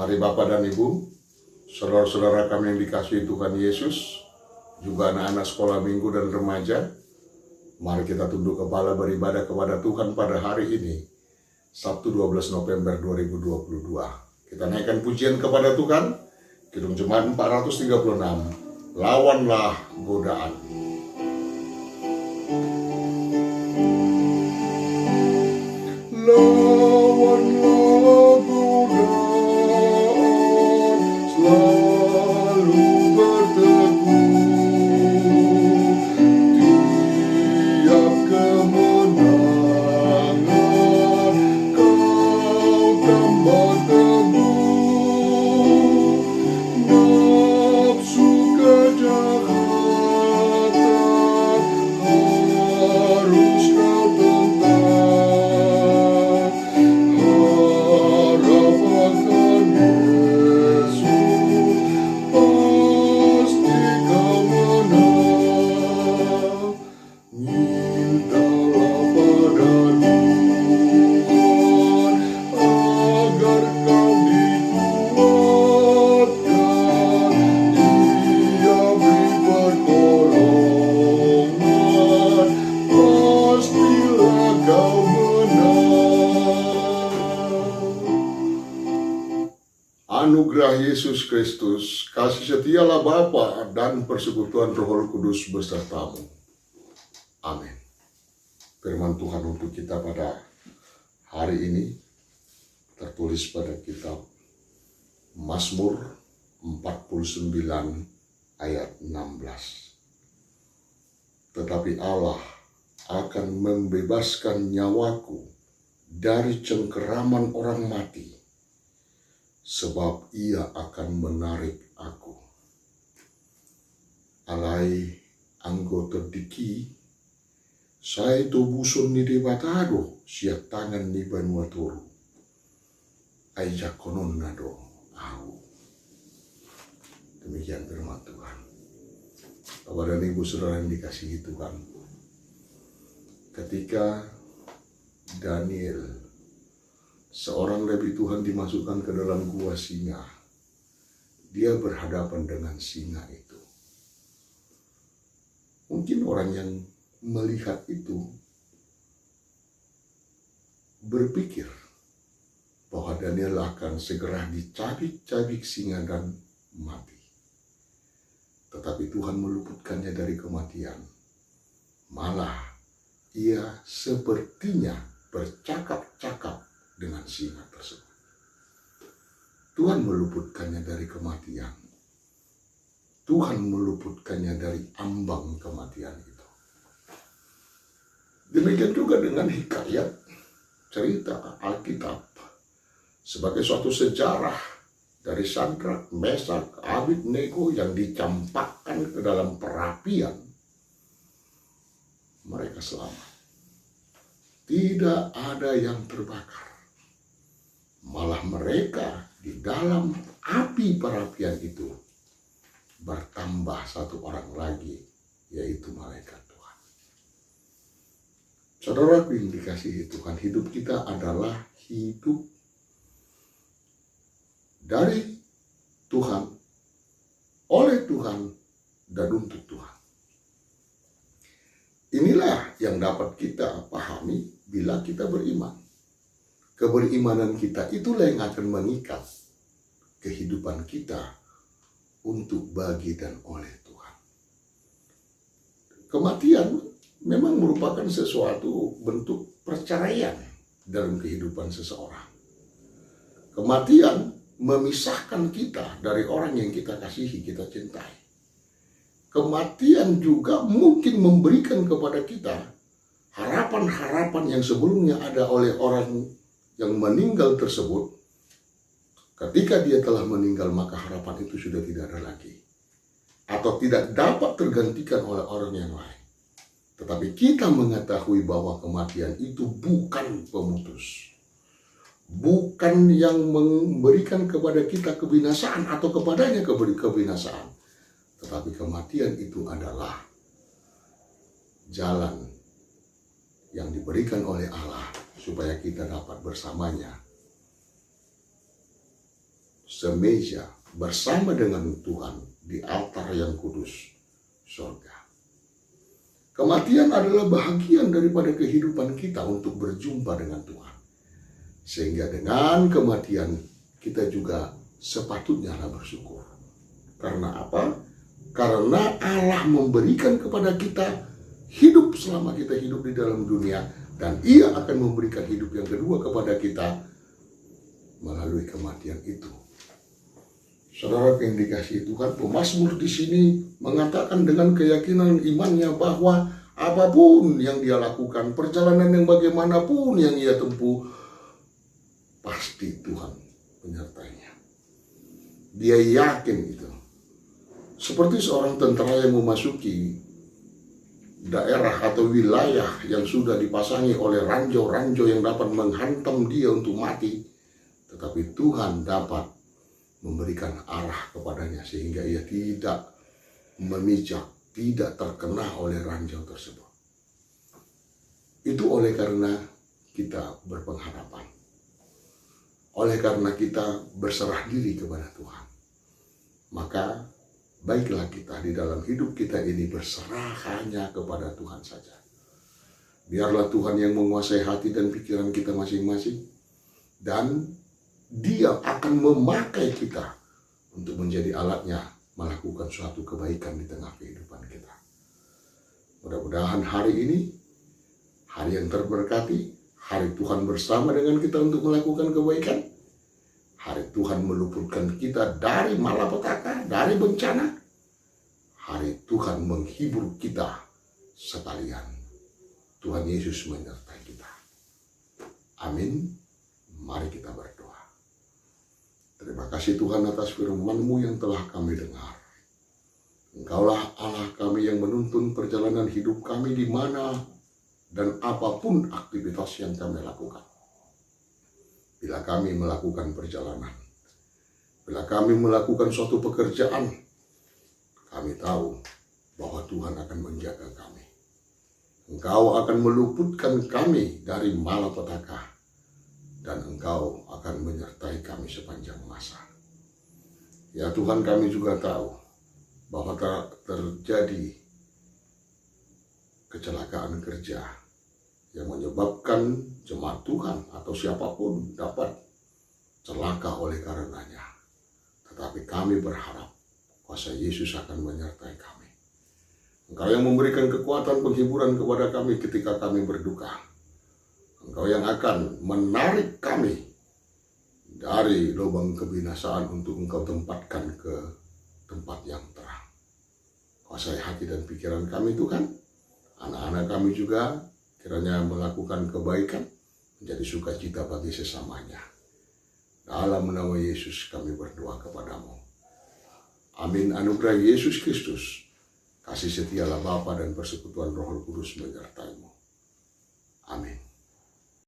Mari Bapak dan Ibu, saudara-saudara kami yang dikasihi Tuhan Yesus, juga anak-anak sekolah minggu dan remaja, mari kita tunduk kepala beribadah kepada Tuhan pada hari ini, Sabtu 12 November 2022. Kita naikkan pujian kepada Tuhan, Kidung Jemaat 436, Lawanlah Godaan. Lawanlah godaan, selalu berteguh. Tiap kemenangan kau tambah teguh. Nafsu kejahatan harus kau tentang. Anugerah Yesus Kristus, kasih setialah Bapa dan persekutuan Roh Kudus besertamu. Amin. Firman Tuhan untuk kita pada hari ini tertulis pada kitab Mazmur 49 ayat 16. Tetapi Allah akan membebaskan nyawaku dari cengkeraman orang mati, sebab ia akan menarik aku. Alai anggota diki, saya itu busun ni debatado, siap tangan ni banuatoru. Aija konon nado aku. Demikian firman Tuhan. Bapak dan Ibu saudara yang dikasihi Tuhan, ketika Daniel, seorang nabi Tuhan, dimasukkan ke dalam gua singa, dia berhadapan dengan singa itu. Mungkin orang yang melihat itu berpikir bahwa Daniel akan segera dicabik-cabik singa dan mati. Tetapi Tuhan meluputkannya dari kematian. Malah ia sepertinya bercakap-cakap dengan singa tersebut. Tuhan meluputkannya dari kematian. Tuhan meluputkannya dari ambang kematian itu. Demikian juga dengan hikayat cerita Alkitab sebagai suatu sejarah dari Sadrak, Mesak, Abednego yang dicampakkan ke dalam perapian. Mereka selamat. Tidak ada yang terbakar. Malah mereka di dalam api perapian itu bertambah satu orang lagi, yaitu malaikat Tuhan. Saudara yang dikasihi Tuhan, hidup kita adalah hidup dari Tuhan, oleh Tuhan, dan untuk Tuhan. Inilah yang dapat kita pahami bila kita beriman. Keberimanan kita itulah yang akan mengikat kehidupan kita untuk bagi dan oleh Tuhan. Kematian memang merupakan sesuatu bentuk perceraian dalam kehidupan seseorang. Kematian memisahkan kita dari orang yang kita kasihi, kita cintai. Kematian juga mungkin memberikan kepada kita harapan-harapan yang sebelumnya ada oleh orang yang meninggal tersebut. Ketika dia telah meninggal, maka harapan itu sudah tidak ada lagi, atau tidak dapat tergantikan oleh orang yang lain. Tetapi kita mengetahui bahwa kematian itu bukan pemutus, bukan yang memberikan kepada kita kebinasaan atau kepadanya kebinasaan. Tetapi kematian itu adalah jalan yang diberikan oleh Allah supaya kita dapat bersamanya semeja bersama dengan Tuhan di altar yang kudus surga. Kematian adalah bahagian daripada kehidupan kita untuk berjumpa dengan Tuhan. Sehingga dengan kematian kita juga sepatutnya bersyukur. Karena apa? Karena Allah memberikan kepada kita hidup selama kita hidup di dalam dunia, dan Ia akan memberikan hidup yang kedua kepada kita melalui kematian itu. Saudara yang dikasihi Tuhan, pemazmur di sini mengatakan dengan keyakinan imannya bahwa apapun yang dia lakukan, perjalanan yang bagaimanapun yang ia tempuh, pasti Tuhan menyertainya. Dia yakin itu. Seperti seorang tentara yang memasuki daerah atau wilayah yang sudah dipasangi oleh ranjau-ranjau yang dapat menghantam dia untuk mati, tetapi Tuhan dapat memberikan arah kepadanya sehingga ia tidak memijak, tidak terkena oleh ranjau tersebut. Itu oleh karena kita berpengharapan, oleh karena kita berserah diri kepada Tuhan. Maka baiklah kita di dalam hidup kita ini berserah hanya kepada Tuhan saja. Biarlah Tuhan yang menguasai hati dan pikiran kita masing-masing, dan Dia akan memakai kita untuk menjadi alatnya melakukan suatu kebaikan di tengah kehidupan kita. Mudah-mudahan hari ini, hari yang terberkati, hari Tuhan bersama dengan kita untuk melakukan kebaikan. Hari Tuhan meluputkan kita dari malapetaka, dari bencana. Hari Tuhan menghibur kita sekalian. Tuhan Yesus menyertai kita. Amin. Mari kita berdoa. Terima kasih Tuhan atas firman-Mu yang telah kami dengar. Engkaulah Allah kami yang menuntun perjalanan hidup kami di mana dan apapun aktivitas yang kami lakukan. Bila kami melakukan perjalanan, bila kami melakukan suatu pekerjaan, kami tahu bahwa Tuhan akan menjaga kami. Engkau akan meluputkan kami dari malapetaka, dan Engkau akan menyertai kami sepanjang masa. Ya Tuhan, kami juga tahu bahwa terjadi kecelakaan kerja yang menyebabkan jemaat Tuhan atau siapapun dapat celaka oleh karenanya. Tetapi kami berharap kuasa Yesus akan menyertai kami. Engkau yang memberikan kekuatan penghiburan kepada kami ketika kami berduka. Engkau yang akan menarik kami dari lubang kebinasaan untuk Engkau tempatkan ke tempat yang terang. Kuasai hati dan pikiran kami Tuhan. Anak-anak kami juga kiranya melakukan kebaikan, menjadi sukacita bagi sesamanya. Dalam nama Yesus kami berdoa kepadamu. Amin. Anugerah Yesus Kristus, kasih setialah Bapa dan persekutuan Roh Kudus menyertai-Mu. Amin.